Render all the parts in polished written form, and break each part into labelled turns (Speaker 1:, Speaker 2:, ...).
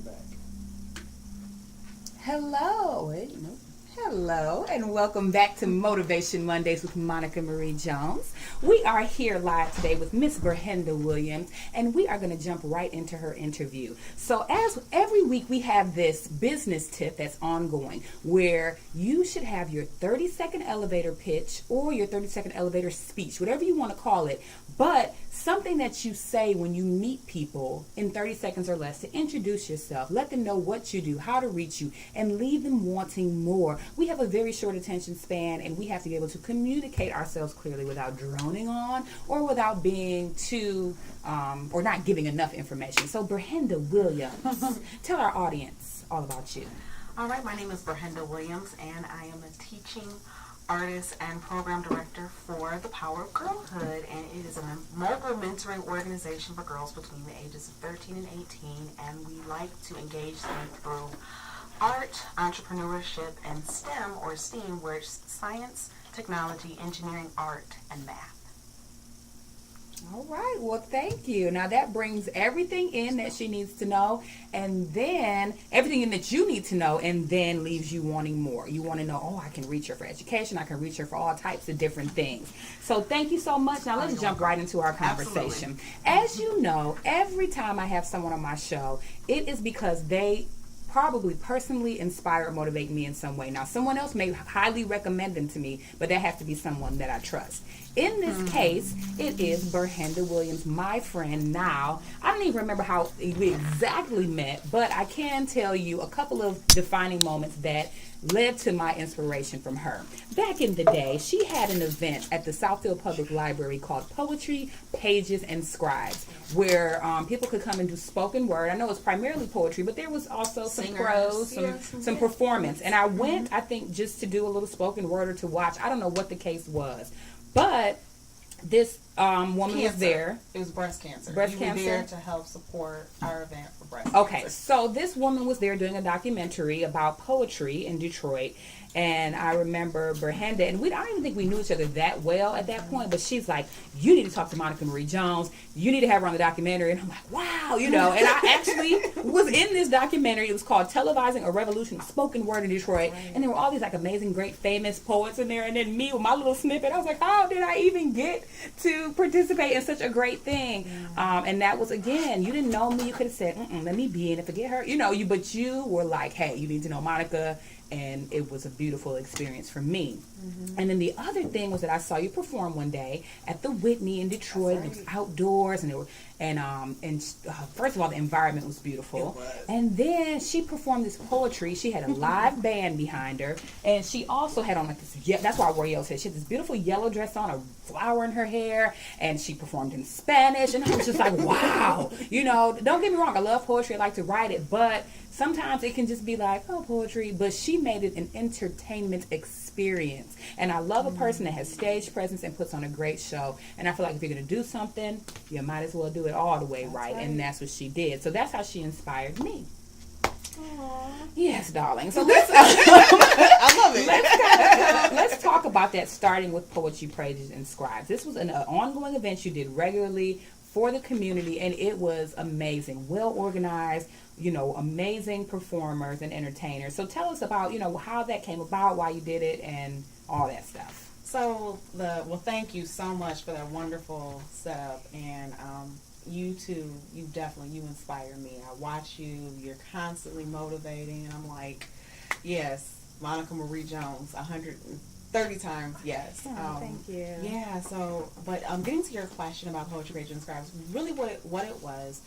Speaker 1: back.
Speaker 2: Hello. Wait, no. Hello, and welcome back to Motivation Mondays with Monica Marie Jones. We are here live today with Miss Berhenda Williams, and we are going to jump right into her interview. So, as every week, we have this business tip that's ongoing where you should have your 30-second elevator pitch or your 30-second elevator speech, whatever you want to call it, but something that you say when you meet people in 30 seconds or less to introduce yourself, let them know what you do, how to reach you, and leave them wanting more. We have a very short attention span, and we have to be able to communicate ourselves clearly without droning on or without being too, or not giving enough information. So, Berhenda Williams, tell our audience all about you.
Speaker 3: All right, my name is Berhenda Williams, and I am a teaching artist and program director for the Power of Girlhood, and it is a mobile mentoring organization for girls between the ages of 13 and 18, and we like to engage them through art, entrepreneurship, and STEM, or STEAM, where it's science, technology, engineering, art, and math.
Speaker 2: All right. Well, thank you. Now that brings everything in that she needs to know, and then everything in that you need to know, and then leaves you wanting more. You want to know, oh, I can reach her for education. I can reach her for all types of different things. So thank you so much. Now let's jump right into our conversation.
Speaker 3: Absolutely.
Speaker 2: As you know, every time I have someone on my show, it is because they probably personally inspire or motivate me in some way. Now, someone else may highly recommend them to me, but that has to be someone that I trust. In this case, it is Berhenda Williams, my friend now. I don't even remember how we exactly met, but I can tell you a couple of defining moments that led to my inspiration from her. Back in the day, she had an event at the Southfield Public Library called Poetry, Pages, and Scribes, where people could come and do spoken word. I know it's primarily poetry, but there was also some prose, some performance. And I went, I think, just to do a little spoken word or to watch. I don't know what the case was. But this woman was there.
Speaker 3: It was breast cancer.
Speaker 2: Breast
Speaker 3: you
Speaker 2: cancer.
Speaker 3: were there to help support our event for breast
Speaker 2: Okay,
Speaker 3: cancer.
Speaker 2: so this woman was there doing a documentary about poetry in Detroit. And I remember Berhenda, and I don't even think we knew each other that well at that point, but she's like, you need to talk to Monica Marie Jones. You need to have her on the documentary. And I'm like, wow, and I actually was in this documentary. It was called Televising a Revolution of Spoken Word in Detroit. Right. And there were all these like amazing, great, famous poets in there. And then me with my little snippet. I was like, how did I even get to participate in such a great thing? And that was, again, you didn't know me. You could have said, let me be in it, forget her. But you were like, hey, you need to know Monica. And it was a beautiful experience for me. And then the other thing was that I saw you perform one day at the Whitney in Detroit. Right. It was outdoors, and first of all, the environment was beautiful. And then she performed this poetry. She had a live band behind her, and she also had on like this. That's why I wore yellow. She had this beautiful yellow dress on, a flower in her hair, and she performed in Spanish. And I was just like, wow. Don't get me wrong. I love poetry. I like to write it, but sometimes it can just be like, oh, poetry. But she made it an entertainment experience. And I love a person that has stage presence and puts on a great show. And I feel like if you're going to do something, you might as well do it all the way right. And that's what she did. So that's how she inspired me. Aww. Yes, darling. So let's
Speaker 3: I love it.
Speaker 2: Let's talk about that, starting with Poetry, Pages, and Scribes. This was an ongoing event you did regularly for the community, and it was amazing. Well organized, amazing performers and entertainers. So tell us about, how that came about, why you did it, and all that stuff.
Speaker 3: So, thank you so much for that wonderful setup, and you too, you inspire me. I watch you, you're constantly motivating, and I'm like, yes, Monica Marie Jones, 130 times, yes.
Speaker 2: Oh, thank you.
Speaker 3: Yeah, but getting to your question about Poetry, Pages, and Scribes, really what it was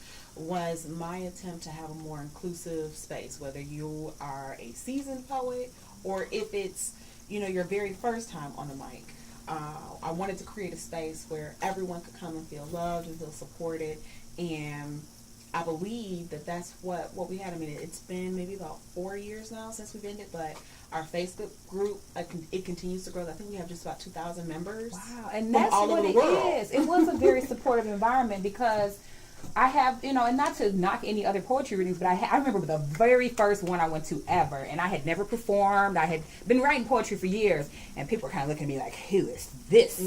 Speaker 3: my attempt to have a more inclusive space, whether you are a seasoned poet or if it's, your very first time on the mic. I wanted to create a space where everyone could come and feel loved and feel supported, and I believe that that's what we had. I mean, it's been maybe about 4 years now since we've ended, but our Facebook group, it continues to grow. I think we have just about 2,000 members.
Speaker 2: Wow, and that's what it is. It was a very supportive environment because I have, and not to knock any other poetry readings, but I remember the very first one I went to ever, and I had never performed. I had been writing poetry for years, and people were kind of looking at me like, who is this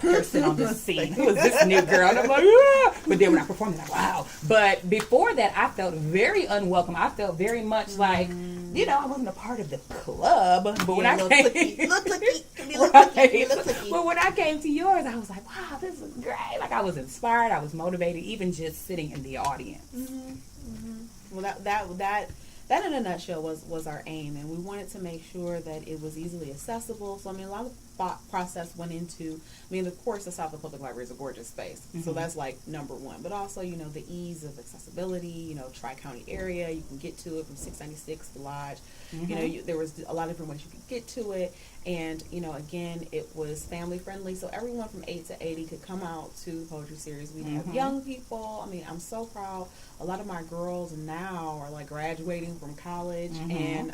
Speaker 2: person on the scene? Who is this new girl? And I'm like, ah! But then when I performed, I'm like, wow. But before that, I felt very unwelcome. I felt very much like, I wasn't a part of the club. But when I came, but when I came to yours, I was like, wow, this is great. Like, I was inspired, I was motivated, even just sitting in the audience.
Speaker 3: Well, that in a nutshell was our aim, and we wanted to make sure that it was easily accessible. So, I mean, a lot of thought process went into, of course, the South Public Library is a gorgeous space. So that's like number one. But also, the ease of accessibility, Tri-County area, you can get to it from 696 to Lodge. There was a lot of different ways you could get to it. And, again, it was family friendly. So everyone from 8 to 80 could come out to the poetry series. We have young people. I'm so proud. A lot of my girls now are like graduating from college. And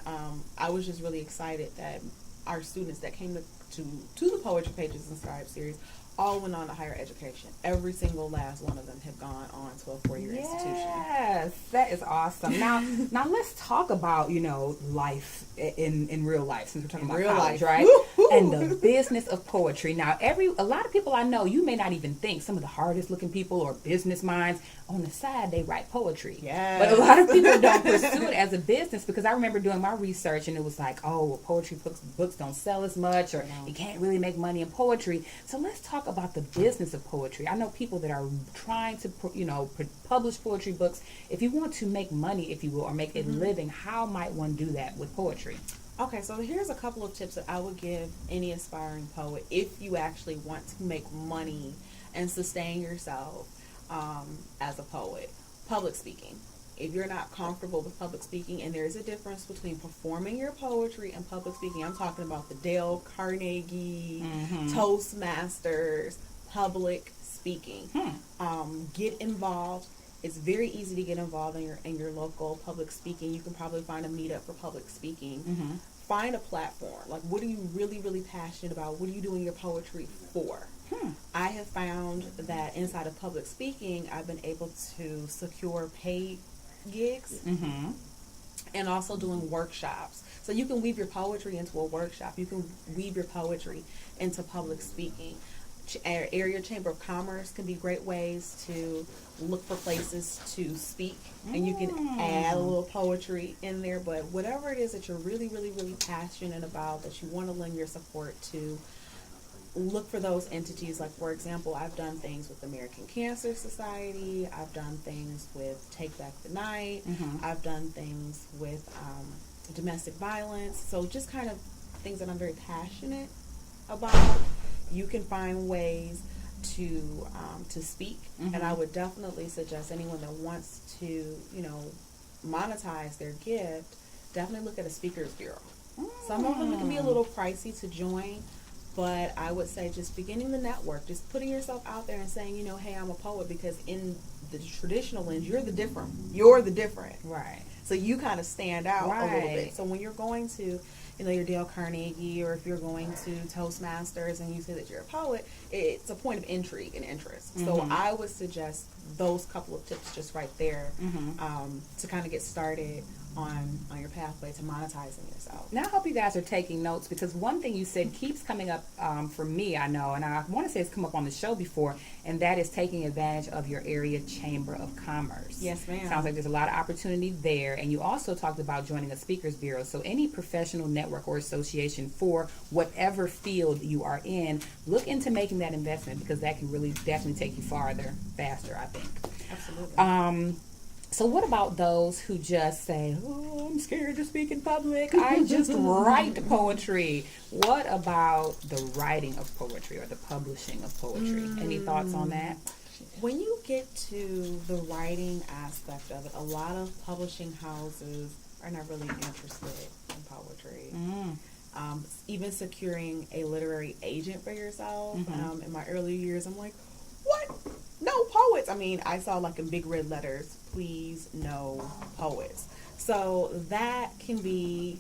Speaker 3: I was just really excited that our students that came to the Poetry Pages and Scribes series all went on to higher education. Every single last one of them have gone on to a 4-year institution.
Speaker 2: Yes, that is awesome. Now let's talk about, life in real life, since we're talking about real college, life, right? Woo-hoo! And the business of poetry. Now, a lot of people I know, you may not even think, some of the hardest looking people or business minds, on the side, they write poetry.
Speaker 3: Yes.
Speaker 2: But a lot of people don't pursue it as a business, because I remember doing my research and it was like, poetry books don't sell as much, or you can't really make money in poetry. So let's talk about the business of poetry. I know people that are trying to, publish poetry books. If you want to make money, if you will, or make a living, how might one do that with poetry?
Speaker 3: Okay, so here's a couple of tips that I would give any aspiring poet if you actually want to make money and sustain yourself as a poet. Public speaking. If you're not comfortable with public speaking, and there's a difference between performing your poetry and public speaking. I'm talking about the Dale Carnegie, Toastmasters, public speaking. Get involved. It's very easy to get involved in your local public speaking. You can probably find a meetup for public speaking. Find a platform. Like, what are you really, really passionate about? What are you doing your poetry for? I have found that inside of public speaking, I've been able to secure paid gigs and also doing workshops. So you can weave your poetry into a workshop. You can weave your poetry into public speaking. Area Chamber of Commerce can be great ways to look for places to speak, and you can add a little poetry in there. But whatever it is that you're really, really, really passionate about, that you want to lend your support to, look for those entities. Like, for example, I've done things with the American Cancer Society. I've done things with Take Back the Night. I've done things with domestic violence. So just kind of things that I'm very passionate about. You can find ways to speak, and I would definitely suggest anyone that wants to, monetize their gift, definitely look at a speakers bureau. Some of them can be a little pricey to join, but I would say just beginning the network, just putting yourself out there and saying, hey, I'm a poet, because in the traditional lens, you're the different.
Speaker 2: Right.
Speaker 3: So you kind of stand out a little bit. So when you're going to, your Dale Carnegie, or if you're going to Toastmasters and you say that you're a poet, it's a point of intrigue and interest. So I would suggest those couple of tips just right there to kind of get started on your pathway to monetizing yourself.
Speaker 2: Now I hope you guys are taking notes, because one thing you said keeps coming up for me, I know, and I want to say it's come up on the show before, and that is taking advantage of your area Chamber of Commerce.
Speaker 3: Yes, ma'am.
Speaker 2: Sounds like there's a lot of opportunity there. And you also talked about joining a speakers bureau. So any professional network or association for whatever field you are in, look into making that investment, because that can really definitely take you farther, faster, I think.
Speaker 3: Absolutely.
Speaker 2: So what about those who just say, I'm scared to speak in public, I just write poetry? What about the writing of poetry or the publishing of poetry? Any thoughts on that?
Speaker 3: When you get to the writing aspect of it, a lot of publishing houses are not really interested in poetry. Even securing a literary agent for yourself. In my early years, I'm like, what? No poets. I saw like in big red letters, please no poets. So that can be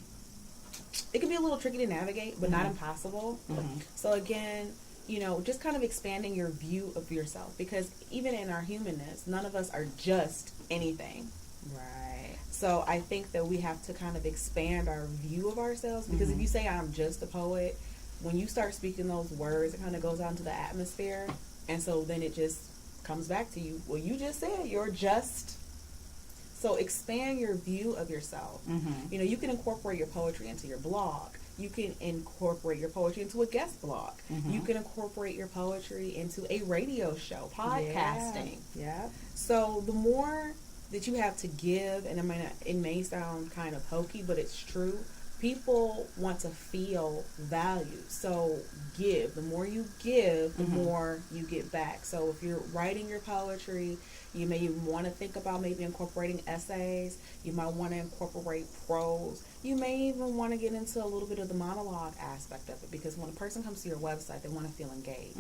Speaker 3: a little tricky to navigate, but not impossible. So again, just kind of expanding your view of yourself, because even in our humanness, none of us are just anything.
Speaker 2: Right.
Speaker 3: So I think that we have to kind of expand our view of ourselves, because if you say I'm just a poet, when you start speaking those words, it kind of goes out into the atmosphere, and so then it just comes back to you. Well, you just said you're just. So expand your view of yourself. You can incorporate your poetry into your blog. You can incorporate your poetry into a guest blog. You can incorporate your poetry into a radio show, podcasting.
Speaker 2: Yeah.
Speaker 3: So the more that you have to give, and it may sound kind of hokey, but it's true. People want to feel valued. So give. The more you give, the more you get back. So if you're writing your poetry, you may want to think about maybe incorporating essays. You might want to incorporate prose. You may even want to get into a little bit of the monologue aspect of it, because when a person comes to your website, they want to feel engaged.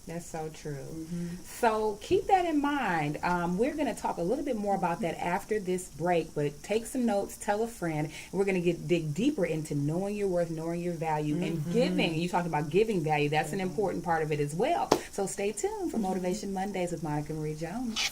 Speaker 2: That's so true. So keep that in mind. We're going to talk a little bit more about that after this break, but take some notes, tell a friend, and we're going to dig deeper into knowing your worth, knowing your value, and giving. You talked about giving value. That's an important part of it as well. So stay tuned for Motivation Mondays with Monica Marie Jones.